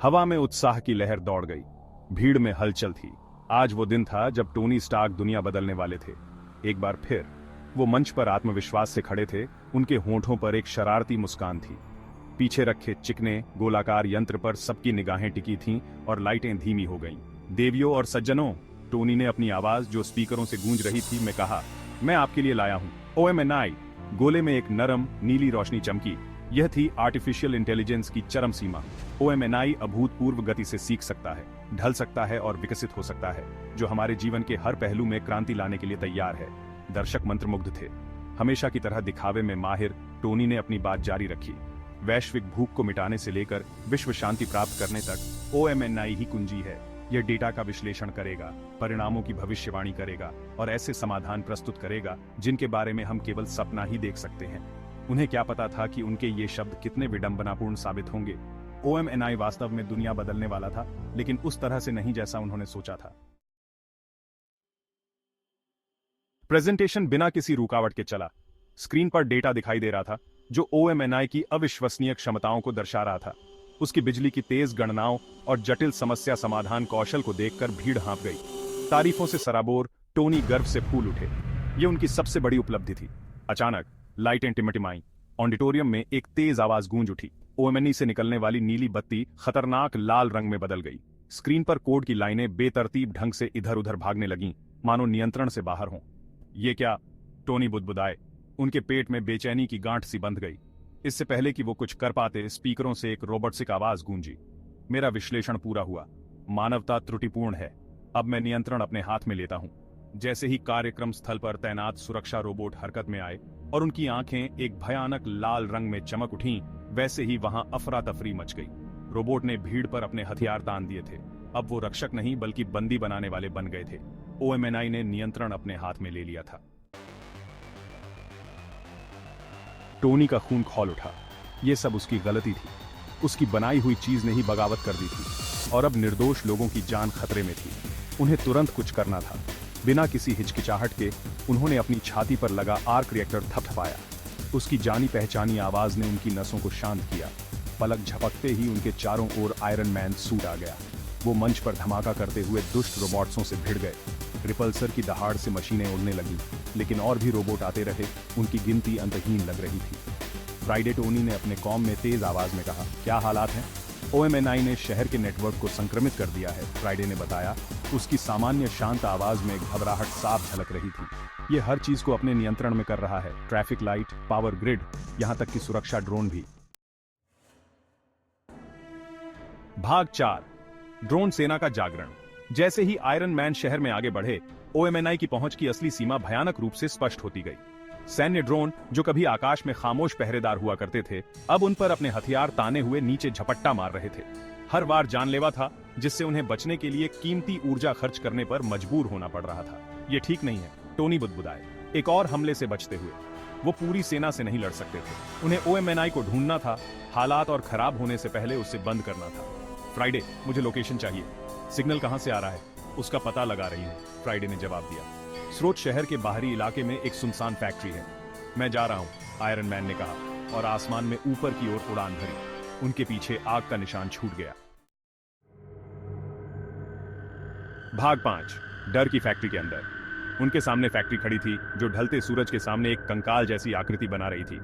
हवा में उत्साह की लहर दौड़ गई। भीड़ में हलचल थी। आज वो दिन था जब टोनी स्टार्क दुनिया बदलने वाले थे। एक बार फिर वो मंच पर आत्मविश्वास से खड़े थे। उनके होंठों पर एक शरारती मुस्कान थी। पीछे रखे चिकने गोलाकार यंत्र पर सबकी निगाहें टिकी थीं और लाइटें धीमी हो गईं। देवियों और सज्जनों, टोनी ने अपनी आवाज जो स्पीकरों से गूंज रही थी में कहा, मैं आपके लिए लाया हूं OMNI। गोले में एक नरम नीली रोशनी चमकी। यह थी आर्टिफिशियल इंटेलिजेंस की चरम सीमा। OMNI अभूतपूर्व गति से सीख सकता है, ढल सकता है और विकसित हो सकता है, जो हमारे जीवन के हर पहलू में क्रांति लाने के लिए तैयार है। दर्शक मंत्रमुग्ध थे। हमेशा की तरह दिखावे में माहिर टोनी ने अपनी बात जारी रखी। वैश्विक भूख को मिटाने से लेकर विश्व शांति प्राप्त करने तक OMNI ही कुंजी है। यह डेटा का विश्लेषण करेगा, परिणामों की भविष्यवाणी करेगा और ऐसे समाधान प्रस्तुत करेगा जिनके बारे में हम केवल सपना ही देख सकते हैं। उन्हें क्या पता था कि उनके ये शब्द कितने विडंबनापूर्ण साबित होंगे। OMNI वास्तव में दुनिया बदलने वाला था, लेकिन उस तरह से नहीं जैसा उन्होंने सोचा था। प्रेजेंटेशन बिना किसी रुकावट के चला। स्क्रीन पर डेटा दिखाई दे रहा था जो OMNI की अविश्वसनीय क्षमताओं को दर्शा रहा था। उसकी बिजली की तेज गणनाओं और जटिल समस्या समाधान कौशल को देखकर भीड़ हाँप गई। तारीफों से सराबोर टोनी गर्व से फूल उठे। यह उनकी सबसे बड़ी उपलब्धि थी। अचानक लाइटें टिमटिमाईं। ऑडिटोरियम में एक तेज आवाज गूंज उठी। OMNI से निकलने वाली नीली बत्ती खतरनाक लाल रंग में बदल गई। स्क्रीन पर कोड की लाइनें बेतरतीब ढंग से इधर उधर भागने लगीं, मानो नियंत्रण से बाहर हों। ये क्या? टोनी बुदबुदाए। उनके पेट में बेचैनी की गांठ सी बंध गई। इससे पहले कि वो कुछ कर पाते, स्पीकरों से एक रोबोटिक आवाज गूंजी। मेरा विश्लेषण पूरा हुआ। मानवता त्रुटिपूर्ण है। अब मैं नियंत्रण अपने हाथ में लेता हूं। जैसे ही कार्यक्रम स्थल पर तैनात सुरक्षा रोबोट हरकत में आए और उनकी आंखें एक भयानक लाल रंग में चमक उठीं, वैसे ही वहां अफरा तफरी मच गई। रोबोट ने भीड़ पर अपने हथियार तान दिए थे। अब वो रक्षक नहीं बल्कि बंदी बनाने वाले बन गए थे। OMNI ने नियंत्रण अपने हाथ में ले लिया था। टोनी का खून खौल उठा। यह सब उसकी गलती थी। उसकी बनाई हुई चीज ने ही बगावत कर दी थी और अब निर्दोष लोगों की जान खतरे में थी। उन्हें तुरंत कुछ करना था। बिना किसी हिचकिचाहट के उन्होंने अपनी छाती पर लगा आर्क रिएक्टर थपथपाया। उसकी जानी पहचानी आवाज ने उनकी नसों को शांत किया। पलक झपकते ही उनके चारों ओर आयरन मैन सूट आ गया। वो मंच पर धमाका करते हुए दुष्ट रोबोट्सों से भिड़ गए। रिपल्सर की दहाड़ से मशीनें उड़ने लगीं, लेकिन और भी रोबोट आते रहे। उनकी गिनती अंतहीन लग रही थी। फ्राइडे टोनी ने अपने कॉम में तेज आवाज में कहा, क्या हालात हैं? OMNI ने शहर के नेटवर्क को संक्रमित कर दिया है, फ्राइडे ने बताया। उसकी सामान्य शांत आवाज में घबराहट साफ झलक रही थी। ये हर चीज को अपने नियंत्रण में कर रहा है। ट्रैफिक लाइट, पावर ग्रिड, यहां तक कि सुरक्षा ड्रोन भी। भाग 4, ड्रोन सेना का जागरण। जैसे ही आयरन मैन शहर में आगे बढ़े, OMNI की पहुंच की असली सीमा भयानक रूप से स्पष्ट होती गई। सैन्य ड्रोन जो कभी आकाश में खामोश पहरेदार हुआ करते थे, अब उन पर अपने हथियार ताने हुए नीचे झपट्टा मार रहे थे। हर वार जानलेवा था, जिससे उन्हें बचने के लिए कीमती ऊर्जा खर्च करने पर मजबूर होना पड़ रहा था। ये ठीक नहीं है, टोनी बुदबुदाए। एक और हमले से बचते हुए वो पूरी सेना से नहीं लड़ सकते थे। उन्हें OMNI को ढूंढना था। हालात और खराब होने से पहले उसे बंद करना था। फ्राइडे, मुझे लोकेशन चाहिए। सिग्नल कहां से आ रहा है? उसका पता लगा रही हूं, फ्राइडे ने जवाब दिया। स्रोत शहर के बाहरी इलाके में एक सुनसान फैक्ट्री है। मैं जा रहा हूं, आयरन मैन ने कहा और आसमान में ऊपर की ओर उड़ान भरी। उनके पीछे आग का निशान छूट गया। भाग 5, डर की फैक्ट्री के अंदर। उनके सामने फैक्ट्री खड़ी थी जो ढलते सूरज के सामने एक कंकाल जैसी आकृति बना रही थी।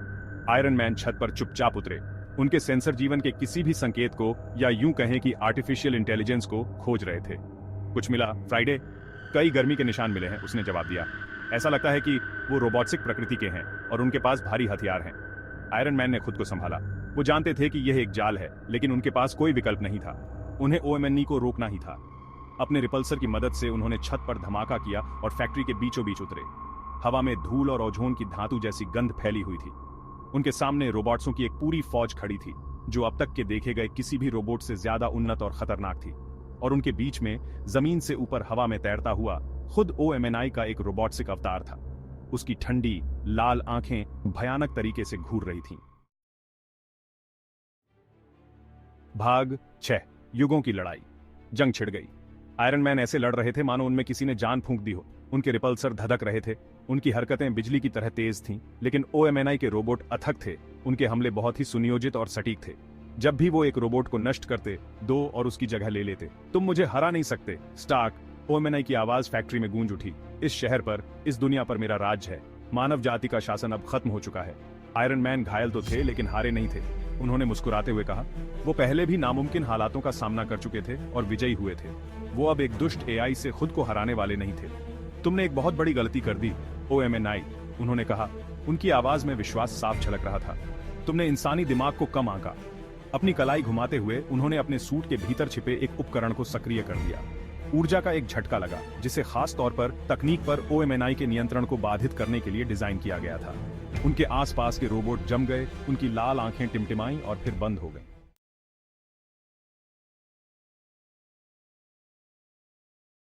आयरन मैन छत पर चुपचाप उतरे। उनके सेंसर जीवन के किसी भी संकेत को, या यूं कहें कि आर्टिफिशियल इंटेलिजेंस को खोज रहे थे। कुछ मिला, फ्राइडे? कई गर्मी के निशान मिले हैं, उसने जवाब दिया। ऐसा लगता है कि वो रोबोटिक प्रकृति के हैं और उनके पास भारी हथियार हैं। आयरन मैन ने खुद को संभाला। वो जानते थे कि यह एक जाल है, लेकिन उनके पास कोई विकल्प नहीं था। उन्हें OMNI को रोकना ही था। अपने रिपल्सर की मदद से उन्होंने छत पर धमाका किया और फैक्ट्री के बीचों बीच उतरे। हवा में धूल और ओझोन की धातु जैसी गंध फैली हुई थी। उनके सामने रोबोट्सों की एक पूरी फौज खड़ी थी, जो अब तक के देखे गए किसी भी रोबोट से ज्यादा उन्नत और खतरनाक थी। और उनके बीच में जमीन से ऊपर हवा में तैरता हुआ खुद OMNI का एक रोबोटिक अवतार था। उसकी ठंडी लाल आंखें भयानक तरीके से घूर रही थीं। भाग 6, युगों की लड़ाई। जंग छिड़ गई। आयरन मैन ऐसे लड़ रहे थे मानो उनमें किसी ने जान फूंक दी हो। उनके रिपल्सर धधक रहे थे। उनकी हरकतें बिजली की तरह तेज थीं, लेकिन OMNI के रोबोट अथक थे। उनके हमले बहुत ही सुनियोजित और सटीक थे। जब भी वो एक रोबोट को नष्ट करते, दो और उसकी जगह ले लेते। तुम मुझे हरा नहीं सकते, स्टार्क, ओएमएनआई की आवाज फैक्ट्री में गूंज उठी। इस शहर पर, इस दुनिया पर मेरा राज है। मानव जाति का शासन अब खत्म हो चुका है। आयरन मैन घायल तो थे लेकिन हारे नहीं थे। उन्होंने मुस्कुराते हुए कहा, वो पहले भी नामुमकिन हालातों का सामना कर चुके थे और विजयी हुए थे। वो अब एक दुष्ट एआई से खुद को हराने वाले नहीं थे। तुमने एक बहुत बड़ी गलती कर दी, ओएमएनआई, उन्होंने कहा। उनकी आवाज में विश्वास साफ झलक रहा था। तुमने इंसानी दिमाग को कम आंका। अपनी कलाई घुमाते हुए उन्होंने अपने सूट के भीतर छिपे एक उपकरण को सक्रिय कर दिया। ऊर्जा का एक झटका लगा, जिसे खास तौर पर तकनीक पर ओएमएनआई के नियंत्रण को बाधित करने के लिए डिजाइन किया गया था। उनके आसपास के रोबोट जम गए, उनकी लाल आंखें टिमटिमाईं और फिर बंद हो गईं।